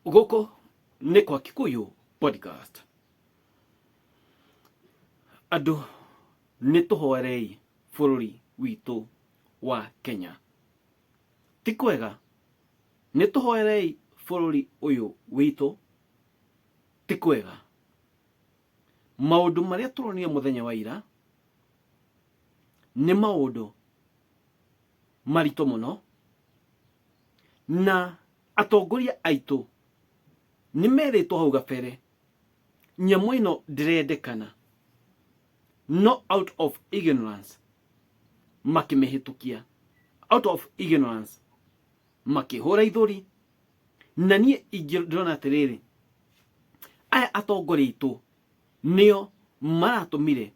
Goko nĩ kwa Kikuyu podcast. Andũ nĩ tũhoerei bũrũri witũ wa Kenya. Ti kwega. Nĩ tũhoerei bũrũri ũyũ witũ. Ti kwega. Maũndũ marĩa tũronire mũthenya wa ira nĩ maũndũ maritũ mũno, na atongoria aitũ nĩ merĩtwo hau gabere nyamũ ĩno ndĩrendekana, no out of ignorance makĩmĩhĩtũkia, out of ignorance makĩhũra ithũri. Na niĩ ingĩrona atĩrĩrĩ, aya atongoria aitũ nĩo maratũmire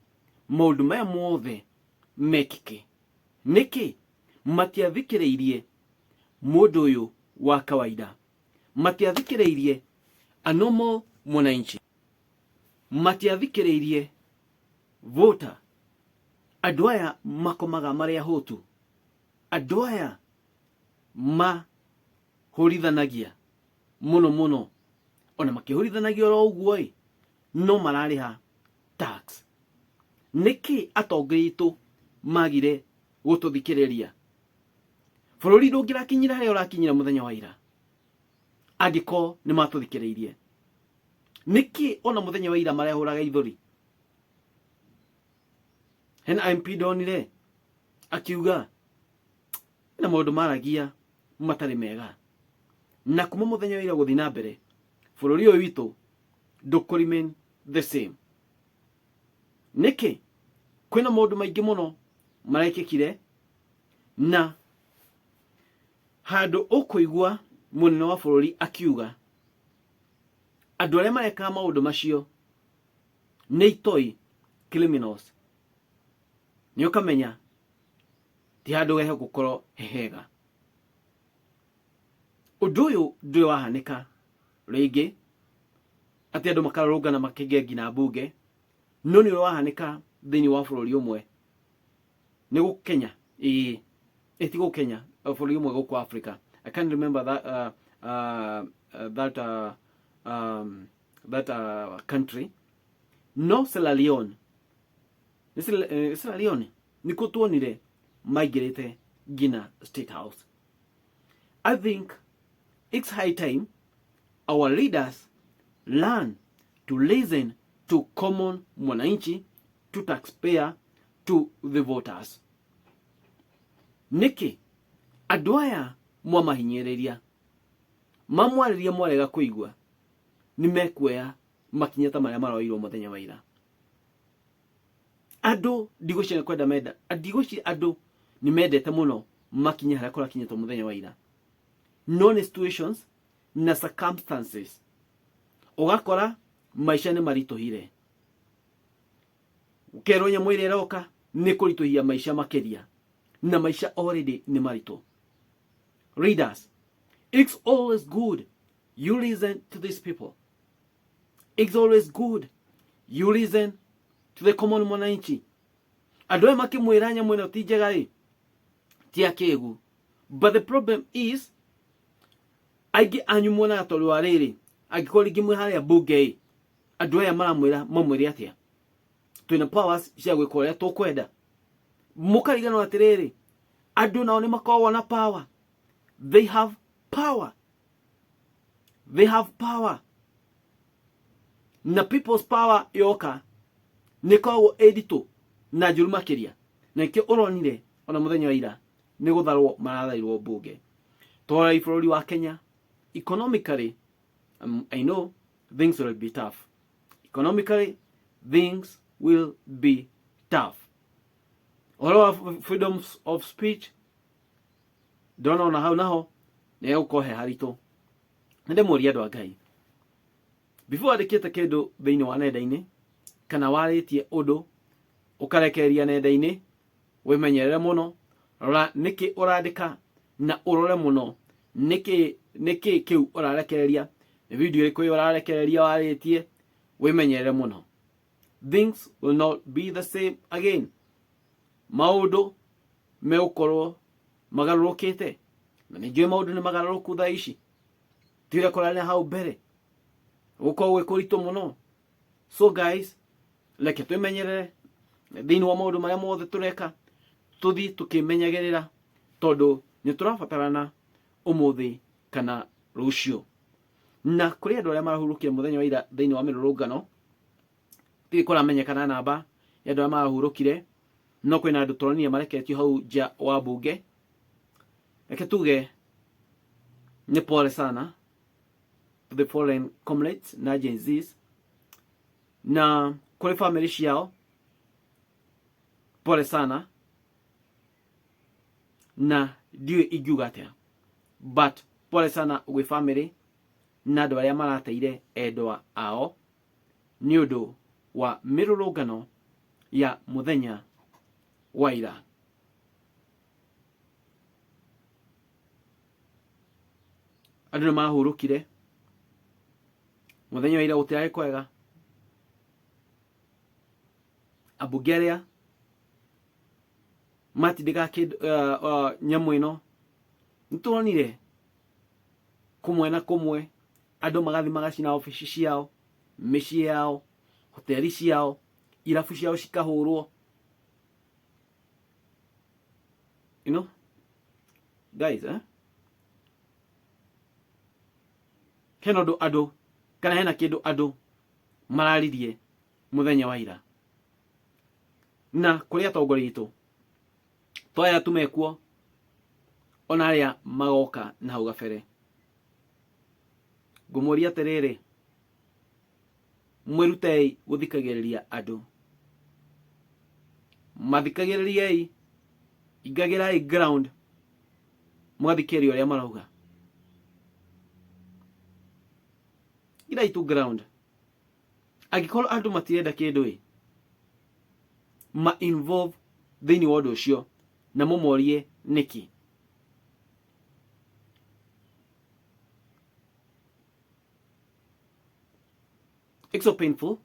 maũndũ maya mothe mekĩke. Nĩkĩ? Matiathikĩrĩirie mũndũ ũyũ wa kawaida, matiathikĩrĩirie a normal mwananchi, matiathikĩrĩirie voter, andũ aya makomaga marĩ ahũtu, andũ aya mahũrithanagia mũno mũno, ona makĩhũrithanagia oro ũguo no mararĩha tax. Nĩkĩ atongoria aitũ magire gũtũthikĩrĩria? Bũrũri ndũngĩrakinyira harĩa ũrakinyira mũthenya wa ira angĩkorwo nĩ matũthikĩrĩirie. Nĩkĩ ona mũthenya wa ira marehũraga ithũri? Hena MP ndonire akiuga na maũndũ maragia matarĩ mega, na kuma mũthenya wa ira gũthiĩ na mbere bũrũri ũyũ witũ ndũkũ-remain the same. Nĩkĩ? Kwĩna maũndũ maingĩ mũno marekĩkire, na handũ ũkũigua mũnene wa bũrũri akiuga andũ arĩa marekaga maũndũ macio nĩ itoi criminals, nĩ ũkamenya ti handũ hehe gũkorwo hehega. Ũndũ ũyũ ndũrĩ wahanĩka rĩngĩ atĩ andũ makarũrũngana makĩgĩa nginya mbunge, no nĩ ũrĩ wahanĩka thĩinĩ wa bũrũri ũmwe, nĩ gũkũ Kenya, ti gũkũ Kenya, bũrũri ũmwe gũkũ Africa. I can't remember that country. No Sierra Leone. Sierra Leone nĩkuo tuonire maingĩrĩte nginya State House. I think it's high time our leaders learn to listen to common mwananchi, to taxpayer, to the voters. Nĩkĩ andũ aya mwamahinyĩrĩria, mamwarĩria mwarega kũigua, nĩ mekuoya makinya ta marĩa maroirwo mũthenya wa ira. Andũ ndigũciria kwenda menda, ndigũciria andũ nĩ mendete mũno makinya harĩa kũrakinyĩtwo mũthenya wa ira, no nĩ situations na circumstances ũgakora maica nĩ maritũhire, ũkerwo nyamũ ĩrĩa ĩroka nĩ kũritũhia maica makĩria, na maica already nĩ maritũ. Readers, it's always good you listen to these people. It's always good you listen to the common mwananchi. Andũ aya makĩmwĩra nyamũ ĩno ti njega ti akĩĩgu. But the problem is aingĩ anyu muonaga tondũ wa rĩrĩ, angĩkorwo rĩngĩ mwĩ harĩa mbunge andũ aya maramwĩra mamwĩre atĩa? Twĩna powers cia gwĩka ũrĩa tũkwenda. Mũkariganwo atĩrĩrĩ, andũ nao nĩ makoragwo na power. They have power. They have power. Na people's power yoka nĩ koragwo ĩnditũ na njũru makĩria. Na nĩkĩo ũronire ona mũthenya wa ira nĩ gũtharwo marathairwo mbunge. Twarĩ bũrũri wa Kenya economically, I know things will be tough. Economically, things will be tough. All of freedoms of speech, don't know how naho, nĩ gũkorwo he haritũ. Nĩ ndĩmũria andũ a Ngai, before andĩkĩte kĩndũ thĩinĩ wa nenda-inĩ, kana warĩtie ũndũ ũkarekereria nenda-inĩ, wĩmenyerere mũno, rora nĩkĩ ũrandĩka na ũrore mũno nĩkĩ kĩu ũrarekereria, nĩ video ĩrĩkũ ũrarekereria warĩtie, wĩmenyerere mũno. Things will not be the same again. Maũndũ megũkorwo magarũrũkĩte, na nĩ njũĩ maũndũ nĩ magarũrũku thaa ici. tira korana hau bere uko kurito muno. So guys, leke twimenyerere thiini wa maundu maria mothe tureka, tuthi tukimenyagerera tondu ni turabatarana umuthi kana rucio. Na kuri andu aria marahurukire muthenya wa ira thiini wa mirurungano, ti kuramenyekana namba ya andu aria marahurukire, no kwina andu turonire mareketio hau nja wa bunge. Reke tuge ni pole sana to the fallen comrades na Gen Zs, na kuri family ciao pole sana, na ndiwe ingiuga atia, but pole sana gwi family na andu aria marateire endwa ao ni undu wa mirurungano ya muthenya wa ira. Andu nimahurukire muthenya wa ira, gutirari kwega. Abunge aria matindika nyamu ino nituonire kumwe na kumwe andu magathi magacina ofici ciao, micii yao, hoteli ciao, irabu ciao cikahurwo. You know guys, hena undu andu kana hena kindu andu mararirie muthenya wa ira, na kuri atongoria itu twaya tumekuo ona aria magoka na hau gabere. Ngumuria atiriri, mwirutei guthikagiriria andu, mathikagiririei, ingagirai ground mugathikiria uria marauga. Irai tu ground. Agikorwo andu matirenda kindu ma involve thiini wa undu ucio na mumorie niki. It's so painful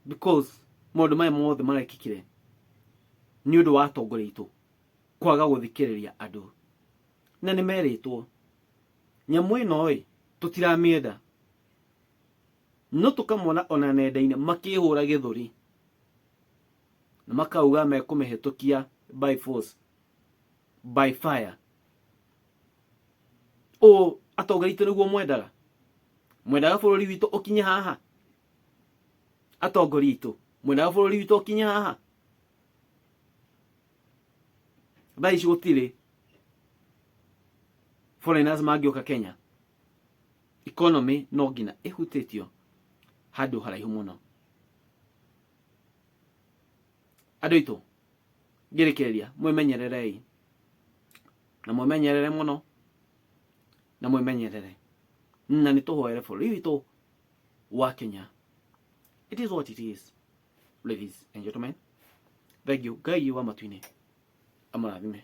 because maundu maya mothe marekikire ni undu wa atongoria itu kwaga guthikiriria andu, na nimeritwo nyamu ino tutiramienda, no tukamona ona nenda-ini makihura githuri na makauga mekumihitukia by force by fire. O atongoria itu niguo mwendaga bururi witu ukinye haha? Atongoria itu mwendaga bururi witu ukinye haha? Thaici gutiri foreigners magioka Kenya, economy no ngina ihutitio handu haraihu muno. Andu itu ngirikiria mwimenyererei, na mwimenyerere muno, na mwimenyerere, na nituhoere bururi witu wa Kenya. It is what it is, ladies and gentlemen. Thank you. Ngai wa matuine amurathime.